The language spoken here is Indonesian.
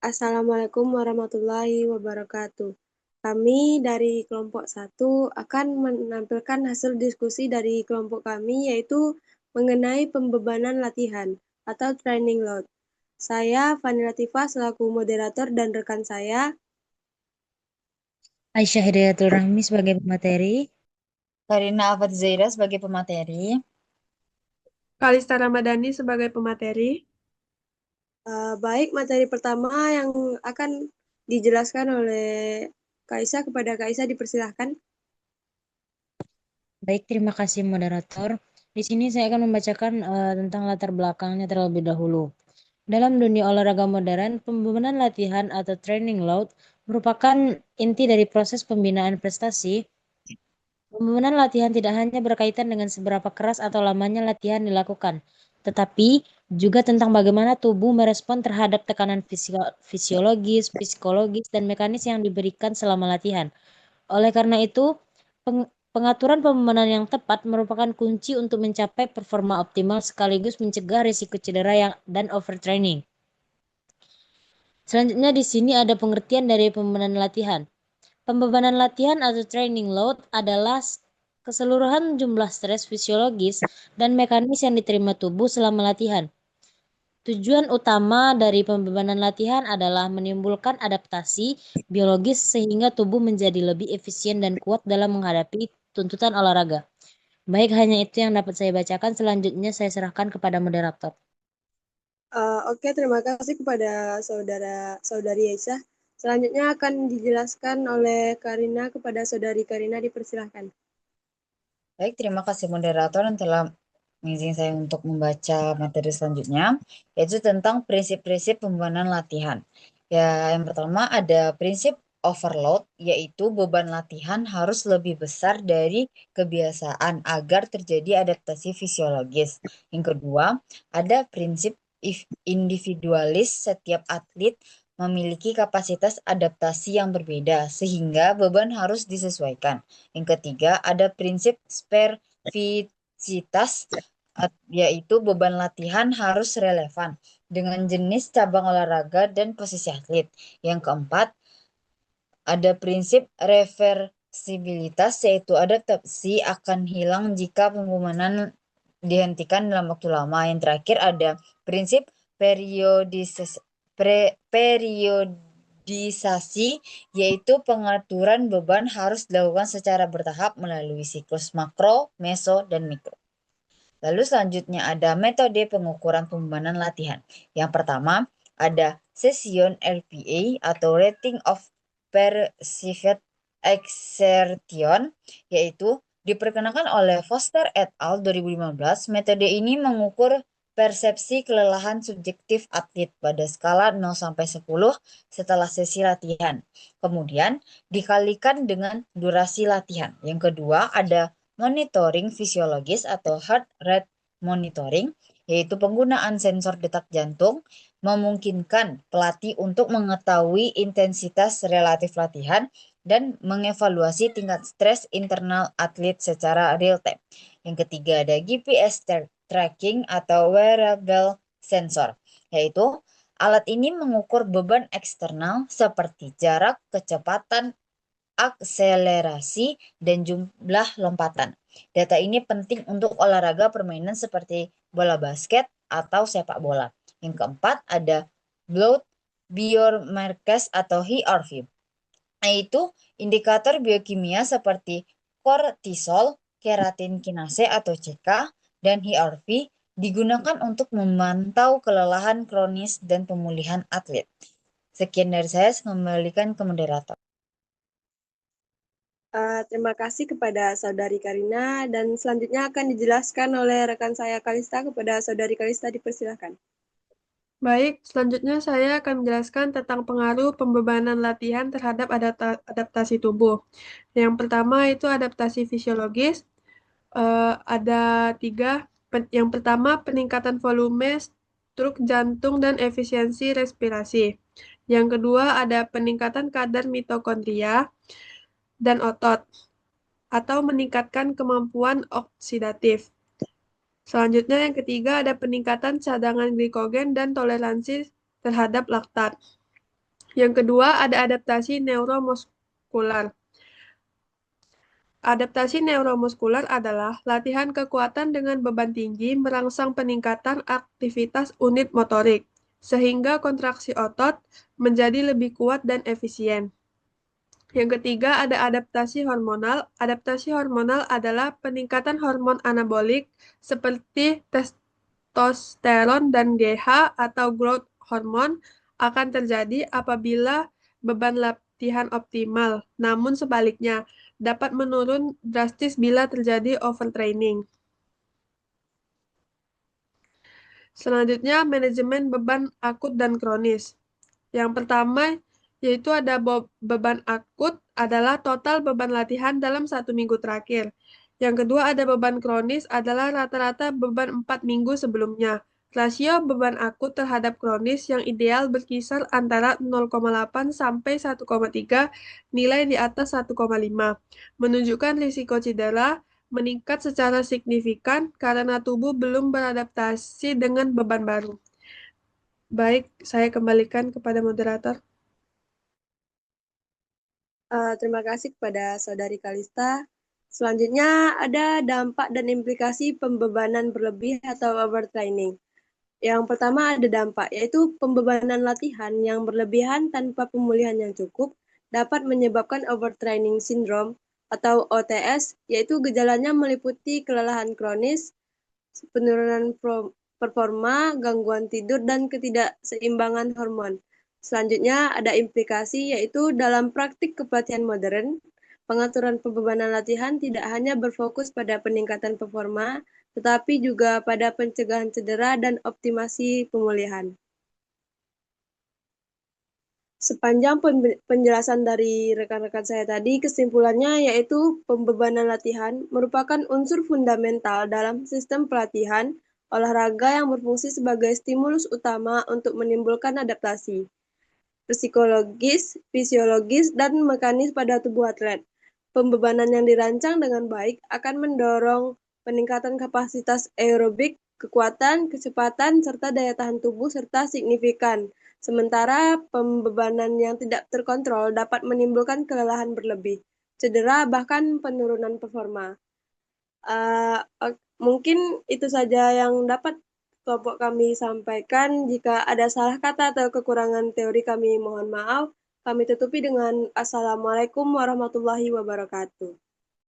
Assalamualaikum warahmatullahi wabarakatuh. Kami dari kelompok 1 akan menampilkan hasil diskusi dari kelompok kami, yaitu mengenai pembebanan latihan atau training load. Saya Fani Latifah selaku moderator dan rekan saya. Aisyah Hidayatul Rahmi sebagai pemateri. Karina Afat Zaira sebagai pemateri. Kalista Ramadhani sebagai pemateri. Baik, materi pertama yang akan dijelaskan oleh Kaisa, kepada Kaisa dipersilahkan. Baik, terima kasih moderator. Di sini saya akan membacakan tentang latar belakangnya terlebih dahulu. Dalam dunia olahraga modern, pembebanan latihan atau training load merupakan inti dari proses pembinaan prestasi. Pembebanan latihan tidak hanya berkaitan dengan seberapa keras atau lamanya latihan dilakukan, tetapi juga tentang bagaimana tubuh merespon terhadap tekanan fisiologis, psikologis, dan mekanis yang diberikan selama latihan. Oleh karena itu, pengaturan pembebanan yang tepat merupakan kunci untuk mencapai performa optimal sekaligus mencegah risiko cedera dan overtraining. Selanjutnya di sini ada pengertian dari pembebanan latihan. Pembebanan latihan atau training load adalah keseluruhan jumlah stres fisiologis dan mekanis yang diterima tubuh selama latihan. Tujuan utama dari pembebanan latihan adalah menimbulkan adaptasi biologis sehingga tubuh menjadi lebih efisien dan kuat dalam menghadapi tuntutan olahraga. Baik, hanya itu yang dapat saya bacakan. Selanjutnya saya serahkan kepada moderator. Oke, terima kasih kepada saudari Aisyah. Selanjutnya akan dijelaskan oleh Karina, kepada saudari Karina dipersilahkan. Baik, terima kasih moderator yang telah mengizinkan saya untuk membaca materi selanjutnya, yaitu tentang prinsip-prinsip pembebanan latihan. Ya, yang pertama ada prinsip overload, yaitu beban latihan harus lebih besar dari kebiasaan agar terjadi adaptasi fisiologis. Yang kedua, ada prinsip individualis, setiap atlet memiliki kapasitas adaptasi yang berbeda, sehingga beban harus disesuaikan. Yang ketiga, ada prinsip spesifisitas, yaitu beban latihan harus relevan dengan jenis cabang olahraga dan posisi atlet. Yang keempat, ada prinsip reversibilitas, yaitu adaptasi akan hilang jika pembebanan dihentikan dalam waktu lama. Yang terakhir ada prinsip periodisasi, yaitu pengaturan beban harus dilakukan secara bertahap melalui siklus makro, meso, dan mikro. Lalu selanjutnya ada metode pengukuran pembebanan latihan. Yang pertama ada session RPA atau Rating of Perceived Exertion, yaitu diperkenalkan oleh Foster et al. 2015. Metode ini mengukur persepsi kelelahan subjektif atlet pada skala 0-10 setelah sesi latihan. Kemudian dikalikan dengan durasi latihan. Yang kedua ada monitoring fisiologis atau heart rate monitoring, yaitu penggunaan sensor detak jantung memungkinkan pelatih untuk mengetahui intensitas relatif latihan dan mengevaluasi tingkat stres internal atlet secara real time. Yang ketiga ada GPS tracking atau wearable sensor, yaitu alat ini mengukur beban eksternal seperti jarak, kecepatan, akselerasi, dan jumlah lompatan. Data ini penting untuk olahraga permainan seperti bola basket atau sepak bola. Yang keempat ada blood biomarkers atau HRV, yaitu indikator biokimia seperti kortisol, keratin kinase atau CK, dan HRV digunakan untuk memantau kelelahan kronis dan pemulihan atlet. Sekian dari saya kembalikan ke moderator. Terima kasih kepada saudari Karina, dan selanjutnya akan dijelaskan oleh rekan saya Kalista, kepada saudari Kalista dipersilahkan. Baik, selanjutnya saya akan menjelaskan tentang pengaruh pembebanan latihan terhadap adaptasi tubuh. Yang pertama itu adaptasi fisiologis. Ada 3. Yang pertama, peningkatan volume struk jantung dan efisiensi respirasi. Yang kedua, ada peningkatan kadar mitokondria dan otot, atau meningkatkan kemampuan oksidatif. Selanjutnya yang ketiga ada peningkatan cadangan glikogen dan toleransi terhadap laktat. Yang kedua, ada adaptasi neuromuskular. Adaptasi neuromuskular adalah latihan kekuatan dengan beban tinggi merangsang peningkatan aktivitas unit motorik, sehingga kontraksi otot menjadi lebih kuat dan efisien. Yang ketiga, ada adaptasi hormonal. Adaptasi hormonal adalah peningkatan hormon anabolik seperti testosteron dan GH atau growth hormone akan terjadi apabila beban latihan optimal. Namun sebaliknya, dapat menurun drastis bila terjadi overtraining. Selanjutnya, manajemen beban akut dan kronis. Yang pertama, yaitu ada beban akut adalah total beban latihan dalam 1 minggu terakhir. Yang kedua ada beban kronis adalah rata-rata beban 4 minggu sebelumnya. Rasio beban akut terhadap kronis yang ideal berkisar antara 0,8 sampai 1,3, nilai di atas 1,5, menunjukkan risiko cedera meningkat secara signifikan karena tubuh belum beradaptasi dengan beban baru. Baik, saya kembalikan kepada moderator. Terima kasih kepada Saudari Kalista. Selanjutnya ada dampak dan implikasi pembebanan berlebih atau overtraining. Yang pertama ada dampak, yaitu pembebanan latihan yang berlebihan tanpa pemulihan yang cukup dapat menyebabkan overtraining syndrome atau OTS, yaitu gejalanya meliputi kelelahan kronis, penurunan performa, gangguan tidur, dan ketidakseimbangan hormon. Selanjutnya ada implikasi, yaitu dalam praktik kepelatihan modern, pengaturan pembebanan latihan tidak hanya berfokus pada peningkatan performa, tetapi juga pada pencegahan cedera dan optimasi pemulihan. Sepanjang penjelasan dari rekan-rekan saya tadi, kesimpulannya yaitu pembebanan latihan merupakan unsur fundamental dalam sistem pelatihan olahraga yang berfungsi sebagai stimulus utama untuk menimbulkan adaptasi psikologis, fisiologis, dan mekanis pada tubuh atlet. Pembebanan yang dirancang dengan baik akan mendorong peningkatan kapasitas aerobik, kekuatan, kecepatan, serta daya tahan tubuh serta signifikan. Sementara pembebanan yang tidak terkontrol dapat menimbulkan kelelahan berlebih, cedera, bahkan penurunan performa. Mungkin itu saja yang dapat kelompok kami sampaikan. Jika ada salah kata atau kekurangan teori kami mohon maaf. Kami tutupi dengan Assalamualaikum warahmatullahi wabarakatuh.